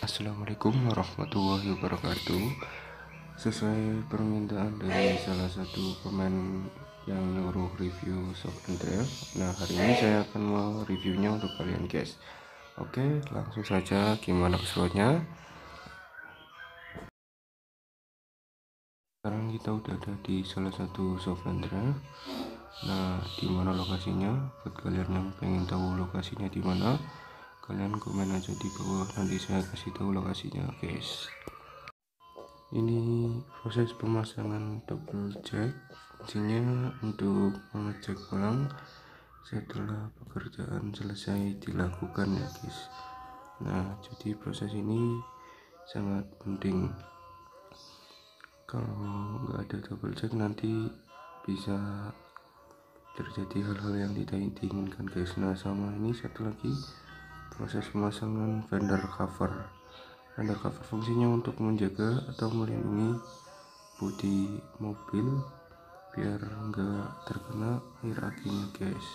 Assalamualaikum warahmatullahi wabarakatuh. Sesuai permintaan dari salah satu pemain yang nyuruh review soft and drive, nah hari ini saya akan mereviewnya untuk kalian guys. Oke, langsung saja gimana keseruannya. Sekarang kita udah ada di salah satu soft and drive. Nah, di mana lokasinya? Buat kalian yang pengen tahu lokasinya di mana, kalian komen aja di bawah, nanti saya kasih tahu lokasinya guys. Ini proses pemasangan double jack, fungsinya untuk mengecek ulang setelah pekerjaan selesai dilakukan ya guys. Nah, jadi proses ini sangat penting. Kalau nggak ada double jack nanti bisa terjadi hal-hal yang tidak diinginkan guys. Nah, sama ini satu lagi, proses pemasangan fender cover. Fender cover fungsinya untuk menjaga atau melindungi bodi mobil biar enggak terkena air akinya guys.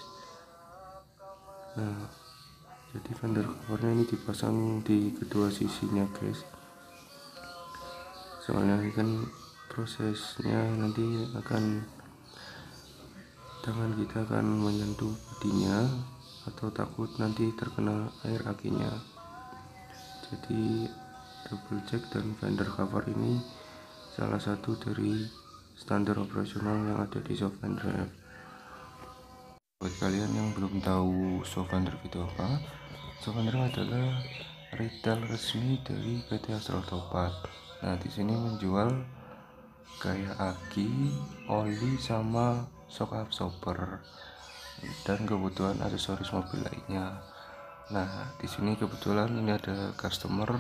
Nah, jadi fender covernya ini dipasang di kedua sisinya guys, soalnya ini kan prosesnya nanti tangan kita akan menyentuh bodinya atau takut nanti terkena air akinya. Jadi double jack dan fender cover ini salah satu dari standar operasional yang ada di soft and drive. Buat kalian yang belum tahu soft and drive itu apa, soft and drive adalah retail resmi dari PT Astro Topat. Nah, di sini menjual kayak aki, oli sama shock absorber dan kebutuhan aksesoris mobil lainnya. Nah, di sini kebetulan ini ada customer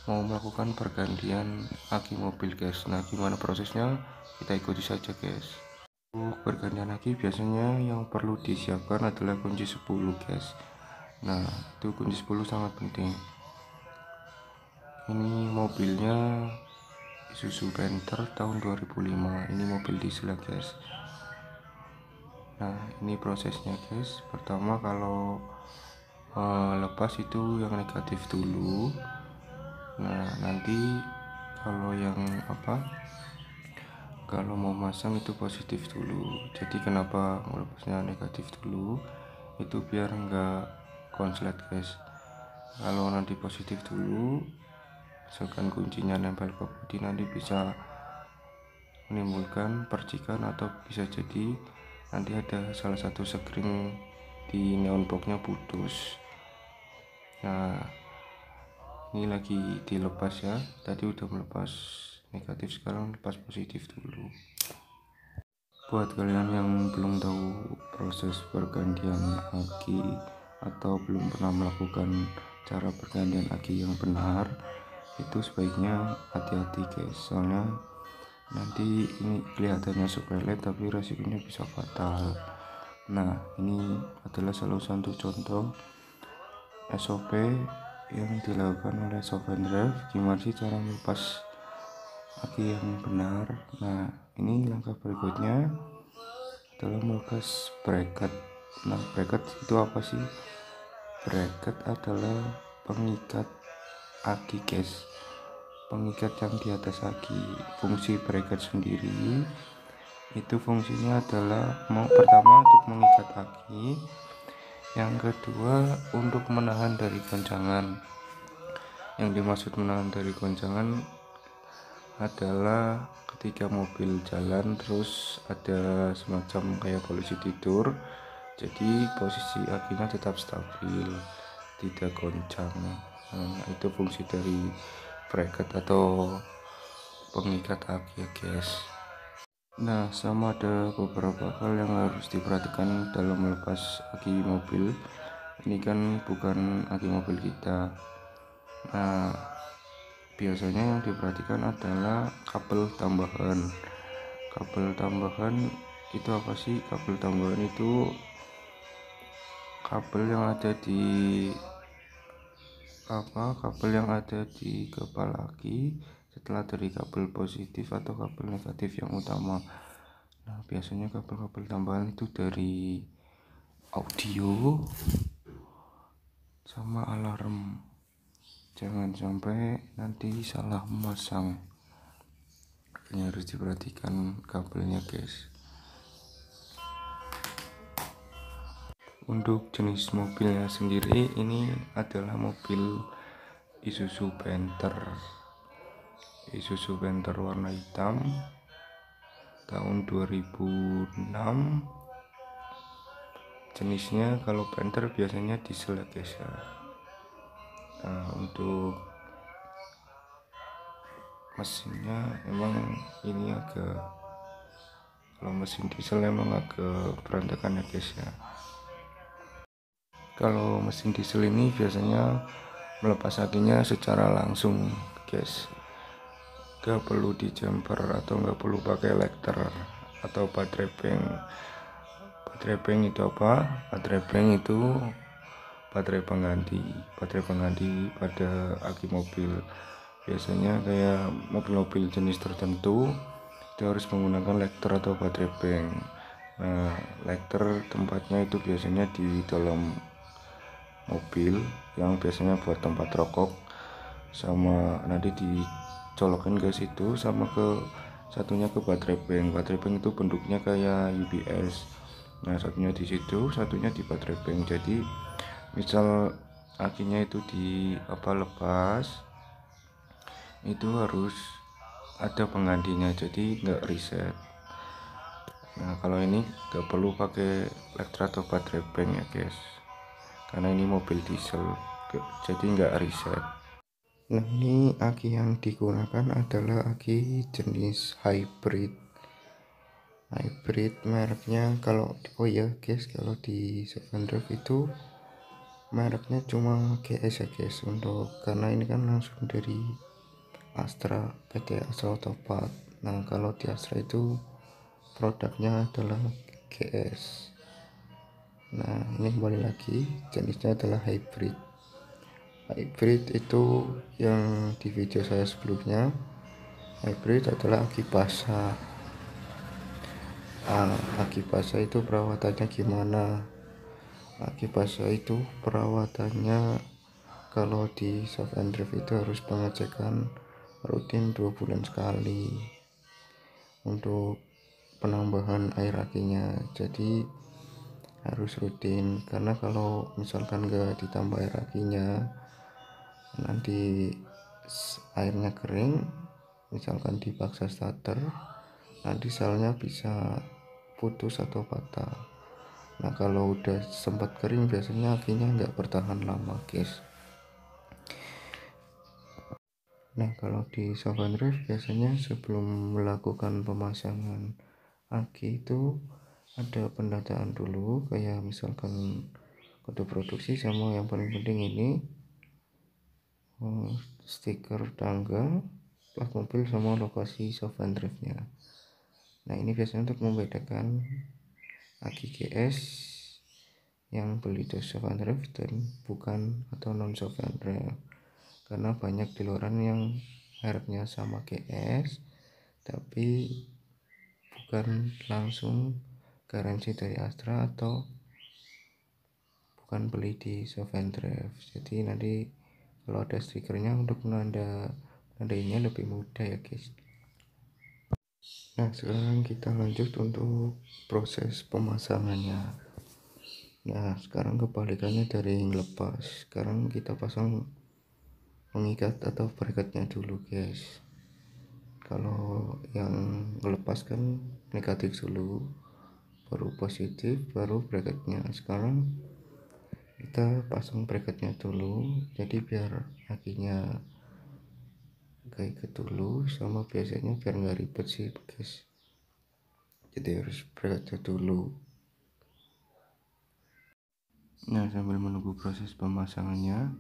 mau melakukan pergantian aki mobil guys. Nah, gimana prosesnya? Kita ikuti saja guys. Untuk pergantian aki biasanya yang perlu disiapkan adalah kunci 10 guys. Nah, itu kunci 10 sangat penting. Ini mobilnya Isuzu Panther tahun 2005. Ini mobil diesel guys. Nah, ini prosesnya guys. Pertama kalau lepas itu yang negatif dulu. Nah, nanti kalau kalau mau masang itu positif dulu. Jadi kenapa melepasnya negatif dulu? Itu biar enggak konslet guys. Kalau nanti positif dulu, misalkan kuncinya nempel ke bodi, nanti bisa menimbulkan percikan atau bisa jadi nanti ada salah satu sekring di neon boxnya putus. Nah, ini lagi dilepas ya, tadi udah melepas negatif, sekarang lepas positif dulu. Buat kalian yang belum tahu proses pergantian aki atau belum pernah melakukan cara pergantian aki yang benar, itu sebaiknya hati-hati guys, soalnya nanti ini kelihatannya sepele tapi resikonya bisa fatal. Nah, ini adalah salah satu contoh SOP yang dilakukan oleh soft and drive. Gimana sih cara melepas aki yang benar? Nah, ini langkah berikutnya adalah melepas bracket. Nah, bracket itu apa sih? Bracket adalah pengikat aki guys, pengikat yang di atas aki. Fungsi bracket sendiri itu fungsinya adalah pertama untuk mengikat aki, yang kedua untuk menahan dari goncangan. Yang dimaksud menahan dari goncangan adalah ketika mobil jalan terus ada semacam kayak polisi tidur, jadi posisi akinya tetap stabil, tidak goncang. Nah, itu fungsi dari bracket atau pengikat aki ya guys. Nah, sama ada beberapa hal yang harus diperhatikan dalam melepas aki mobil. Ini kan bukan aki mobil kita. Nah, biasanya yang diperhatikan adalah kabel tambahan. Kabel tambahan itu apa sih? Kabel tambahan itu kabel yang ada di kepala aki setelah dari kabel positif atau kabel negatif yang utama. Nah, biasanya kabel-kabel tambahan itu dari audio sama alarm. jangan sampai nanti salah memasang. Ini harus diperhatikan kabelnya guys. Untuk jenis mobilnya sendiri, ini adalah mobil Isuzu Panther warna hitam tahun 2006. Jenisnya kalau Panther biasanya diesel ya guys ya. Nah, untuk mesinnya emang ini kalau mesin diesel emang agak berantakan ya guys ya. Kalau mesin diesel ini biasanya melepas akinya secara langsung guys, gak perlu di jumper atau gak perlu pakai lekter atau baterai bank. Baterai bank itu apa? Baterai bank itu baterai pengganti pada aki mobil. Biasanya kayak mobil-mobil jenis tertentu itu harus menggunakan lekter atau baterai bank. Nah, lekter tempatnya itu biasanya di dalam mobil yang biasanya buat tempat rokok, sama nanti dicolokin ke situ, sama ke satunya ke baterai bank. Baterai bank itu bentuknya kayak UPS. Nah, satunya di situ, satunya di baterai bank. Jadi misal akinya itu lepas, itu harus ada penggantinya, jadi nggak reset. Nah, kalau ini nggak perlu pakai elektro atau baterai bank ya guys, karena ini mobil diesel, jadi nggak reset. Nah, ini aki yang digunakan adalah aki jenis hybrid mereknya. Kalau guys, kalau di Sevendrive itu mereknya cuma GS ya guys, karena ini kan langsung dari Astra, PT Astra Autopart. Nah, kalau di Astra itu produknya adalah GS. Nah, ini kembali lagi, jenisnya adalah hybrid itu yang di video saya sebelumnya. Hybrid adalah aki basah. Aki basah itu perawatannya gimana? Aki basah itu perawatannya kalau di Sevendrive itu harus pengecekan rutin 2 bulan sekali untuk penambahan air akinya. Jadi harus rutin, karena kalau misalkan gak ditambah air akinya, nanti airnya kering, misalkan dipaksa starter, nanti salnya bisa putus atau patah. Nah, kalau udah sempat kering biasanya akinya nggak bertahan lama guys. Nah, kalau di Sevendrive biasanya sebelum melakukan pemasangan aki itu ada pendataan dulu, kayak misalkan kode produksi, sama yang paling penting ini stiker tanggal, plat mobil, sama lokasi Sevendrive-nya. Nah, ini biasanya untuk membedakan aki GS yang beli di Sevendrive dan bukan atau non Sevendrive, karena banyak di luaran yang mereknya sama GS tapi bukan langsung garansi dari Astra atau bukan beli di Sevendrive. Jadi nanti kalau ada stikernya, untuk nandainya lebih mudah ya guys. Nah, sekarang kita lanjut untuk proses pemasangannya. Nah, sekarang kebalikannya dari yang lepas. Sekarang kita pasang pengikat atau bracketnya dulu guys. Kalau yang lepas kan negatif dulu, baru positif, baru bracketnya. Sekarang kita pasang bracketnya dulu, jadi biar akinya gak ikat dulu, sama biasanya biar nggak ribet sih guys, jadi harus bracketnya dulu. Nah, sambil menunggu proses pemasangannya,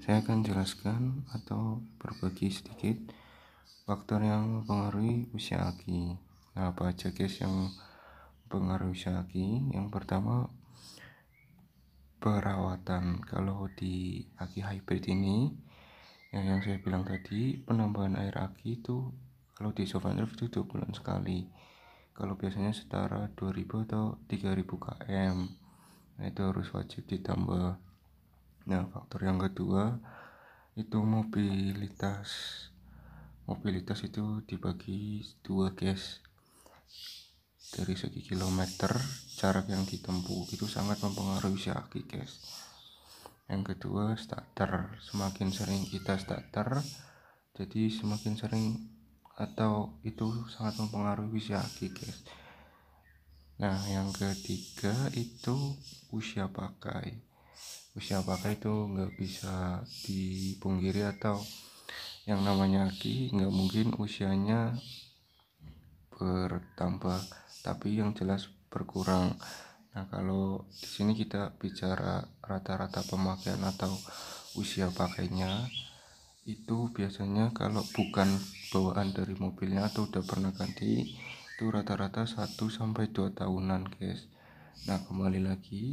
saya akan jelaskan atau berbagi sedikit faktor yang mempengaruhi usia aki. Nah, apa aja guys yang mempengaruhi usia aki? Yang pertama, perawatan. Kalau di aki hybrid ini, yang saya bilang tadi, penambahan air aki itu kalau di Sevendrive itu 2 bulan sekali. Kalau biasanya setara 2000 atau 3000 km. Nah, itu harus wajib ditambah. Nah, faktor yang kedua, itu mobilitas itu dibagi dua guys. Dari segi kilometer jarak yang ditempuh itu sangat mempengaruhi usia aki guys. Yang kedua starter, semakin sering kita starter jadi semakin sering atau itu sangat mempengaruhi usia aki guys. Nah yang ketiga itu usia pakai itu nggak bisa dipungkiri, atau yang namanya aki nggak mungkin usianya bertambah, tapi yang jelas berkurang. Nah kalau di sini kita bicara rata-rata pemakaian atau usia pakainya, itu biasanya kalau bukan bawaan dari mobilnya atau udah pernah ganti itu rata-rata 1-2 tahunan guys. Nah kembali lagi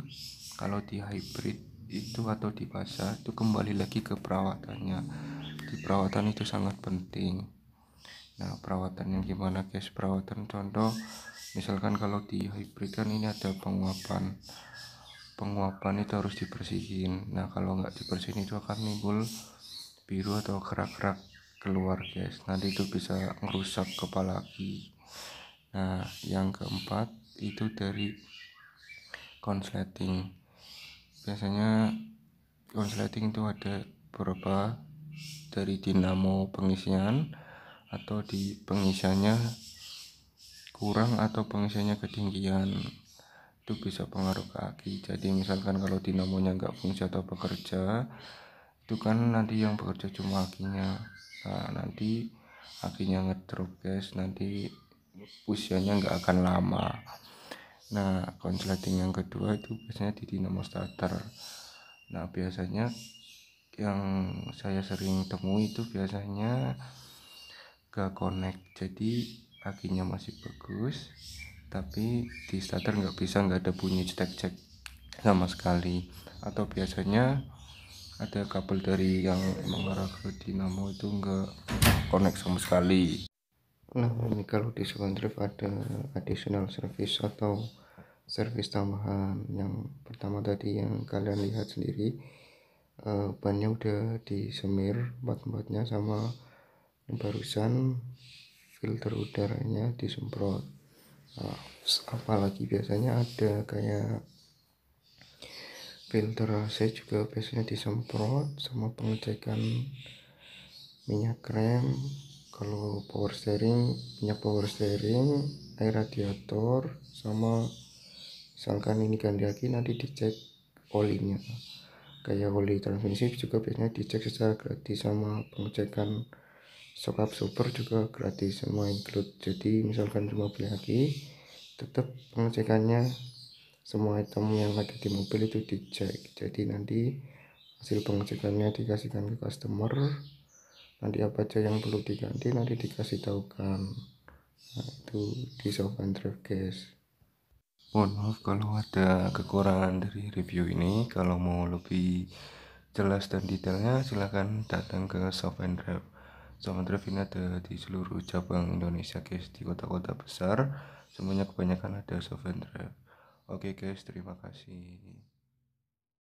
kalau di hybrid itu atau di pasar itu kembali lagi ke perawatannya. Di perawatan itu sangat penting. Nah perawatan yang gimana guys? Perawatan contoh misalkan kalau di hybrid kan ini ada penguapan itu harus dibersihin. Nah kalau nggak dibersihin itu akan nimbul biru atau kerak-kerak keluar guys, nanti itu bisa ngerusak kepala aki. Nah yang keempat itu dari konsleting. Biasanya konsleting itu ada beberapa dari dinamo pengisian, atau di pengisiannya kurang atau pengisiannya ketinggian, itu bisa pengaruh ke aki. Jadi misalkan kalau dinamonya nggak fungsi atau bekerja, itu kan nanti yang bekerja cuma akinya. Nah nanti akinya ngedrop guys, nanti usianya nggak akan lama. Nah konsleting yang kedua itu biasanya di dinamo starter. Nah biasanya yang saya sering temui itu biasanya gak connect, jadi akinya masih bagus tapi di starter nggak ada bunyi cek sama sekali, atau biasanya ada kabel dari yang mengarah ke dinamo itu nggak connect sama sekali. Nah ini kalau di Drive ada additional service atau service tambahan. Yang pertama tadi yang kalian lihat sendiri, bannya udah disemir tempat-tempatnya, sama yang barusan filter udaranya disemprot. Nah, apalagi biasanya ada kayak filter AC juga biasanya disemprot, sama pengecekan minyak rem. Kalau minyak power steering, air radiator, sama misalkan ini ganti aki nanti dicek olinya. Kayak oli transmisi juga biasanya dicek secara gratis, sama pengecekan shock absorber juga gratis, semua include. Jadi misalkan cuma beli aki, tetap pengecekannya semua item yang ada di mobil itu dicek. Jadi nanti hasil pengecekannya dikasihkan ke customer, nanti apa aja yang perlu diganti nanti dikasih tahukan. Nah itu di Drive guys. Mohon maaf kalau ada kekurangan dari review ini. Kalau mau lebih jelas dan detailnya silahkan datang ke Drive. Drive ini ada di seluruh cabang Indonesia guys, di kota-kota besar semuanya kebanyakan ada Drive. Oke guys, terima kasih.